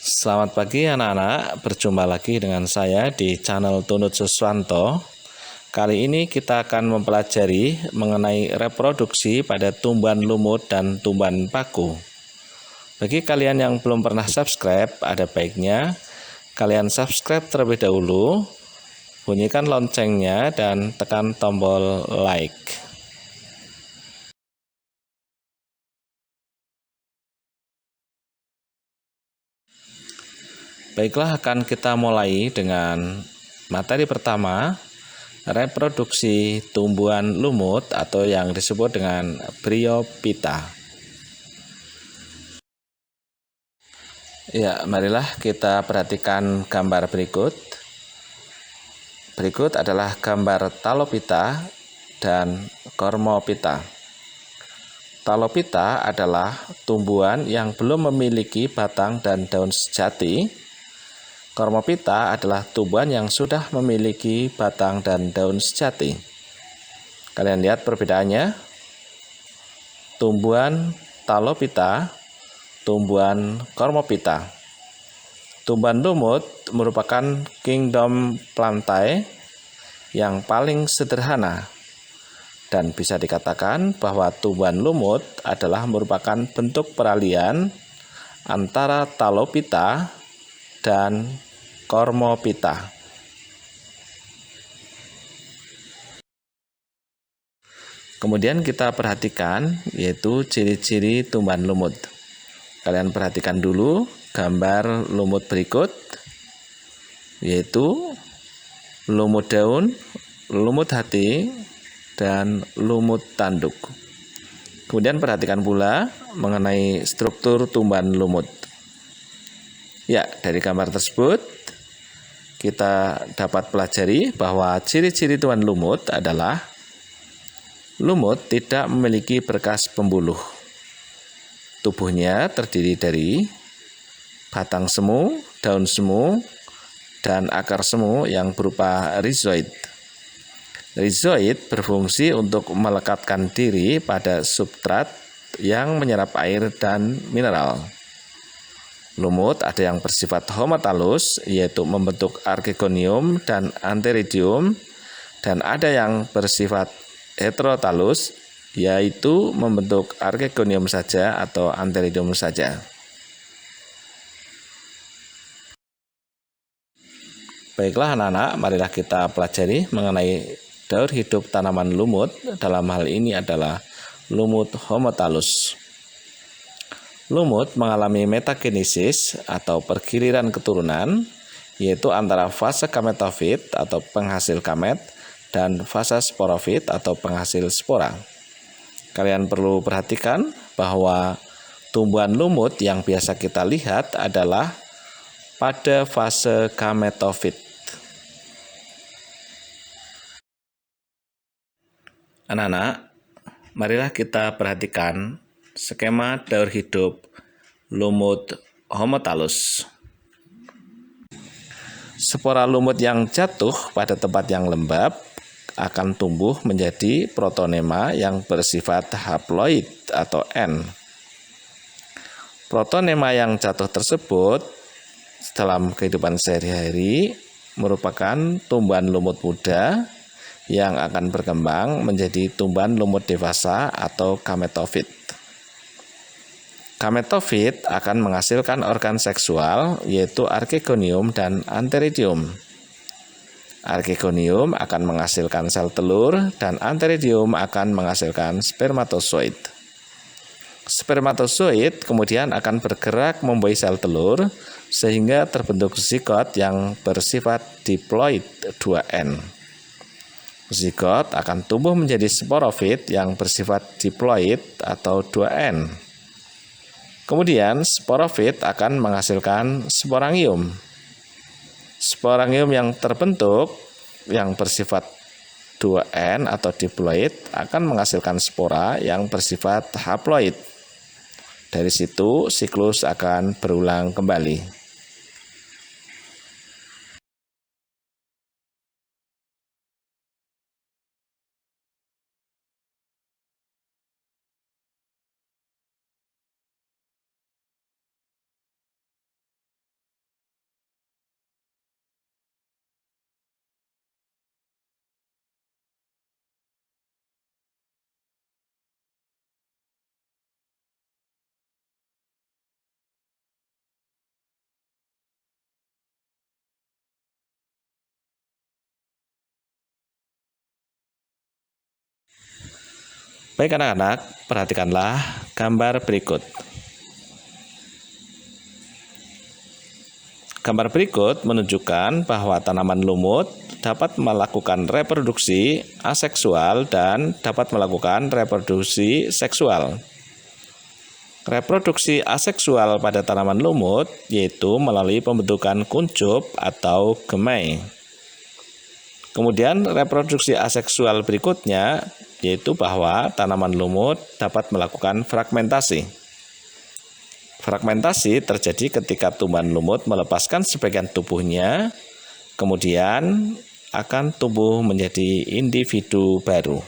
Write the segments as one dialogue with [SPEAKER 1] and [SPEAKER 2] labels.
[SPEAKER 1] Selamat pagi anak-anak, berjumpa lagi dengan saya di channel Tunut Suswanto. Kali ini kita akan mempelajari mengenai reproduksi pada tumbuhan lumut dan tumbuhan paku. Bagi kalian yang belum pernah subscribe, ada baiknya kalian subscribe terlebih dahulu, bunyikan loncengnya dan tekan tombol like. Baiklah, akan kita mulai dengan materi pertama, reproduksi tumbuhan lumut atau yang disebut dengan Bryophyta. Ya, marilah kita perhatikan gambar berikut. Berikut adalah gambar Talophyta dan Cormophyta. Talophyta adalah tumbuhan yang belum memiliki batang dan daun sejati. Cormophyta adalah tumbuhan yang sudah memiliki batang dan daun sejati. Kalian lihat perbedaannya. Tumbuhan Talophyta, tumbuhan Cormophyta. Tumbuhan lumut merupakan kingdom Plantae yang paling sederhana, dan bisa dikatakan bahwa tumbuhan lumut adalah merupakan bentuk peralihan antara Talophyta dan Cormophyta. Kemudian kita perhatikan yaitu ciri-ciri tumbuhan lumut. Kalian perhatikan dulu gambar lumut berikut, yaitu lumut daun, lumut hati, dan lumut tanduk. Kemudian perhatikan pula mengenai struktur tumbuhan lumut. Ya, dari gambar tersebut kita dapat pelajari bahwa ciri-ciri tumbuhan lumut adalah lumut tidak memiliki berkas pembuluh. Tubuhnya terdiri dari batang semu, daun semu, dan akar semu yang berupa rhizoid. Rhizoid berfungsi untuk melekatkan diri pada substrat yang menyerap air dan mineral. Lumut ada yang bersifat homotalus, yaitu membentuk archegonium dan antheridium, dan ada yang bersifat heterotalus, yaitu membentuk archegonium saja atau antheridium saja. Baiklah anak-anak, marilah kita pelajari mengenai daur hidup tanaman lumut. Dalam hal ini adalah lumut homotalus. Lumut mengalami metagenesis atau pergiliran keturunan, yaitu antara fase gametofit atau penghasil gamet dan fase sporofit atau penghasil spora. Kalian perlu perhatikan bahwa tumbuhan lumut yang biasa kita lihat adalah pada fase gametofit. Anak-anak, marilah kita perhatikan skema daur hidup lumut homotalus. Spora lumut yang jatuh pada tempat yang lembab akan tumbuh menjadi protonema yang bersifat haploid atau N. Protonema yang jatuh tersebut dalam kehidupan sehari-hari merupakan tumbuhan lumut muda yang akan berkembang menjadi tumbuhan lumut dewasa atau gametofit. Gametofit akan menghasilkan organ seksual yaitu archegonium dan antheridium. Archegonium akan menghasilkan sel telur dan antheridium akan menghasilkan spermatozoid. Spermatozoid kemudian akan bergerak membuahi sel telur sehingga terbentuk zigot yang bersifat diploid 2N. Zigot akan tumbuh menjadi sporofit yang bersifat diploid atau 2N. Kemudian sporofit akan menghasilkan sporangium. Sporangium yang terbentuk yang bersifat 2N atau diploid akan menghasilkan spora yang bersifat haploid. Dari situ siklus akan berulang kembali. Baik anak-anak, perhatikanlah gambar berikut. Gambar berikut menunjukkan bahwa tanaman lumut dapat melakukan reproduksi aseksual dan dapat melakukan reproduksi seksual. Reproduksi aseksual pada tanaman lumut yaitu melalui pembentukan kuncup atau gemai. Kemudian reproduksi aseksual berikutnya yaitu bahwa tanaman lumut dapat melakukan fragmentasi. Fragmentasi terjadi ketika tumbuhan lumut melepaskan sebagian tubuhnya, kemudian akan tumbuh menjadi individu baru.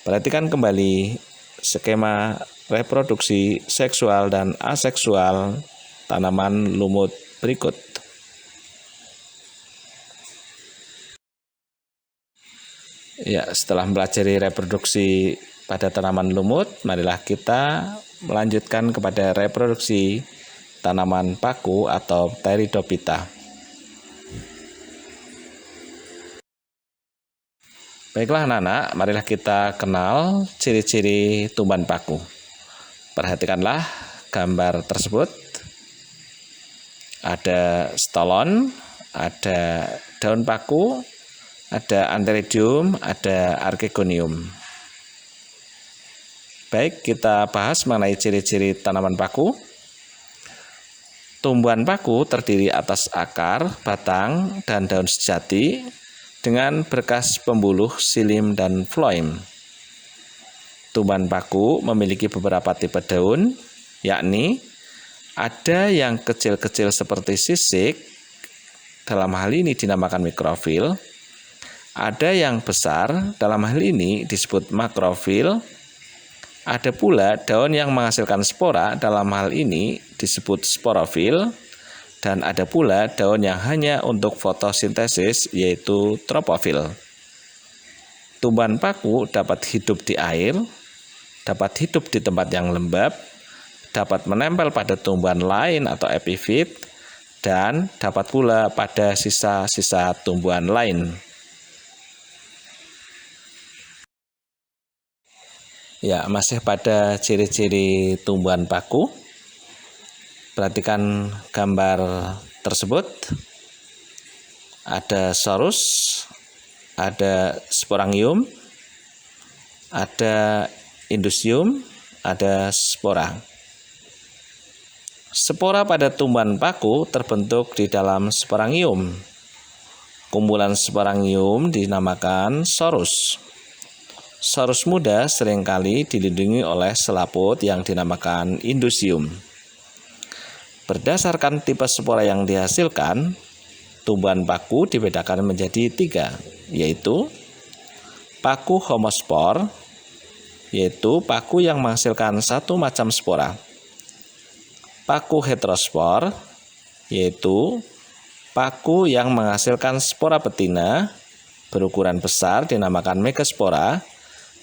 [SPEAKER 1] Perhatikan kembali skema reproduksi seksual dan aseksual tanaman lumut berikut. Ya, setelah mempelajari reproduksi pada tanaman lumut, marilah kita melanjutkan kepada reproduksi tanaman paku atau Pteridophyta. Baiklah anak-anak, marilah kita kenal ciri-ciri tumbuhan paku. Perhatikanlah gambar tersebut. Ada stolon, ada daun paku, ada antheridium, ada archegonium. Baik, kita bahas mengenai ciri-ciri tanaman paku. Tumbuhan paku terdiri atas akar, batang, dan daun sejati dengan berkas pembuluh silim dan floem. Tumbuhan paku memiliki beberapa tipe daun, yakni ada yang kecil-kecil seperti sisik, dalam hal ini dinamakan mikrofil. Ada yang besar, dalam hal ini disebut makrofil. Ada pula daun yang menghasilkan spora, dalam hal ini disebut sporofil. Dan ada pula daun yang hanya untuk fotosintesis, yaitu tropofil. Tumbuhan paku dapat hidup di air, dapat hidup di tempat yang lembab, dapat menempel pada tumbuhan lain atau epifit, dan dapat pula pada sisa-sisa tumbuhan lain. Ya, masih pada ciri-ciri tumbuhan paku. Perhatikan gambar tersebut. Ada sorus, ada sporangium, ada indusium, ada spora. Spora pada tumbuhan paku terbentuk di dalam sporangium. Kumpulan sporangium dinamakan sorus. Sorus muda seringkali dilindungi oleh selaput yang dinamakan indusium. Berdasarkan tipe spora yang dihasilkan, tumbuhan paku dibedakan menjadi 3, yaitu paku homospor, yaitu paku yang menghasilkan satu macam spora. Paku heterospor, yaitu paku yang menghasilkan spora betina berukuran besar dinamakan megaspora,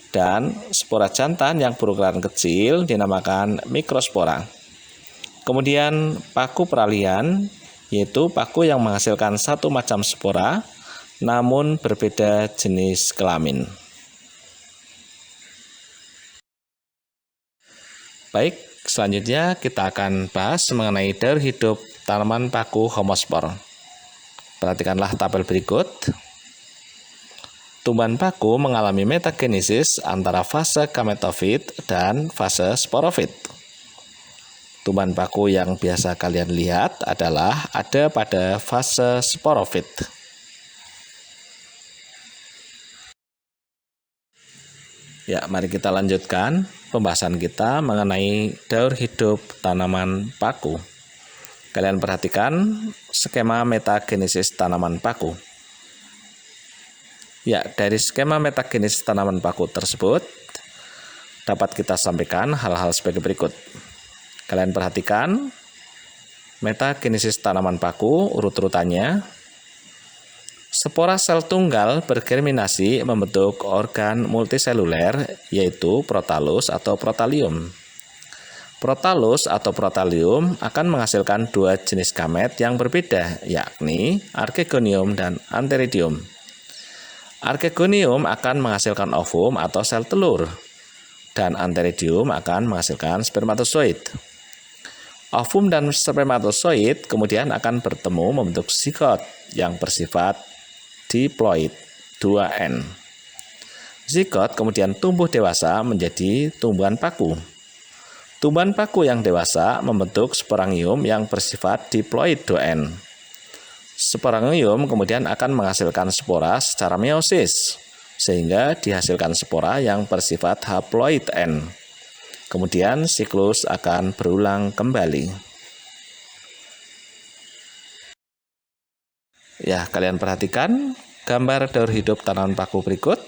[SPEAKER 1] dan spora jantan yang berukuran kecil dinamakan mikrospora. Kemudian paku peralihan, yaitu paku yang menghasilkan satu macam spora namun berbeda jenis kelamin. Baik, selanjutnya kita akan bahas mengenai daur hidup tanaman paku homospor. Perhatikanlah tabel berikut. Tumbuhan paku mengalami metagenesis antara fase gametofit dan fase sporofit. Tumbuhan paku yang biasa kalian lihat adalah ada pada fase sporofit. Ya, mari kita lanjutkan pembahasan kita mengenai daur hidup tanaman paku. Kalian perhatikan skema metagenesis tanaman paku. Ya, dari skema metagenesis tanaman paku tersebut dapat kita sampaikan hal-hal sebagai berikut. Kalian perhatikan metagenesis tanaman paku urut-urutannya. Spora sel tunggal bergerminasi membentuk organ multiseluler yaitu protalus atau protalium. Protalus atau protalium akan menghasilkan dua jenis gamet yang berbeda, yakni archegonium dan antheridium. Archegonium akan menghasilkan ovum atau sel telur, dan antheridium akan menghasilkan spermatozoid. Ovum dan spermatozoid kemudian akan bertemu membentuk zigot yang bersifat diploid 2N. Zigot kemudian tumbuh dewasa menjadi tumbuhan paku. Tumbuhan paku yang dewasa membentuk sporangium yang bersifat diploid 2N. Sporangium kemudian akan menghasilkan spora secara meiosis, sehingga dihasilkan spora yang bersifat haploid N. Kemudian siklus akan berulang kembali. Ya, kalian perhatikan gambar daur hidup tanaman paku berikut.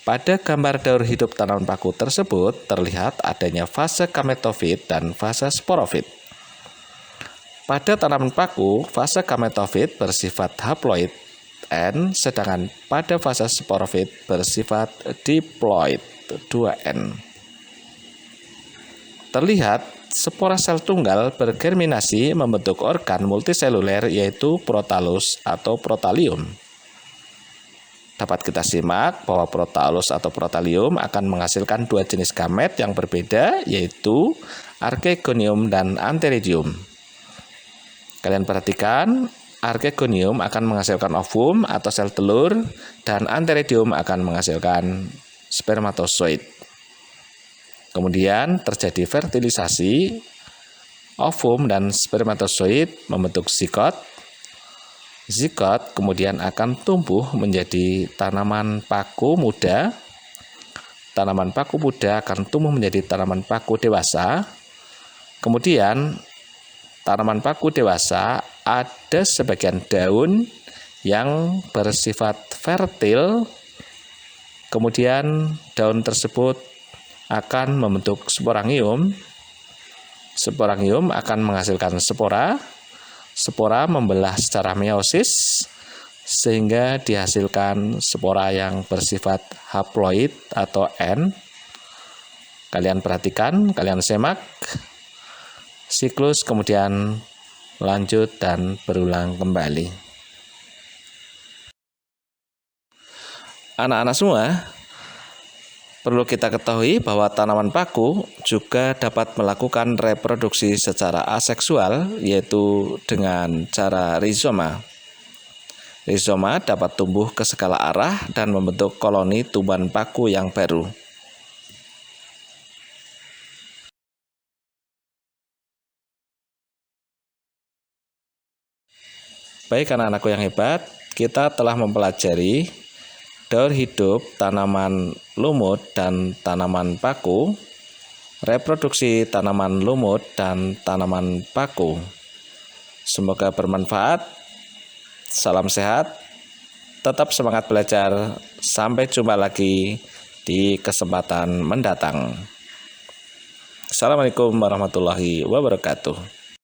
[SPEAKER 1] Pada gambar daur hidup tanaman paku tersebut terlihat adanya fase gametofit dan fase sporofit. Pada tanaman paku, fase gametofit bersifat haploid N, sedangkan pada fase sporofit bersifat diploid 2N. Terlihat spora sel tunggal bergerminasi membentuk organ multiseluler yaitu protalus atau protalium. Dapat kita simak bahwa protalus atau protalium akan menghasilkan dua jenis gamet yang berbeda yaitu archegonium dan antheridium. Kalian perhatikan, archegonium akan menghasilkan ovum atau sel telur dan antheridium akan menghasilkan spermatozoid. Kemudian terjadi fertilisasi, ovum dan spermatozoid membentuk zigot. Zigot kemudian akan tumbuh menjadi tanaman paku muda. Tanaman paku muda akan tumbuh menjadi tanaman paku dewasa. Kemudian tanaman paku dewasa ada sebagian daun yang bersifat fertil. Kemudian daun tersebut akan membentuk sporangium. Sporangium akan menghasilkan spora. Spora membelah secara meiosis sehingga dihasilkan spora yang bersifat haploid atau N. Kalian perhatikan, kalian semak. Siklus kemudian lanjut dan berulang kembali. Anak-anak semua, perlu kita ketahui bahwa tanaman paku juga dapat melakukan reproduksi secara aseksual, yaitu dengan cara rizoma. Rizoma dapat tumbuh ke segala arah dan membentuk koloni tumbuhan paku yang baru. Baik anak-anakku yang hebat, kita telah mempelajari daur hidup tanaman lumut dan tanaman paku, reproduksi tanaman lumut dan tanaman paku. Semoga bermanfaat. Salam sehat. Tetap semangat belajar. Sampai jumpa lagi di kesempatan mendatang. Assalamualaikum warahmatullahi wabarakatuh.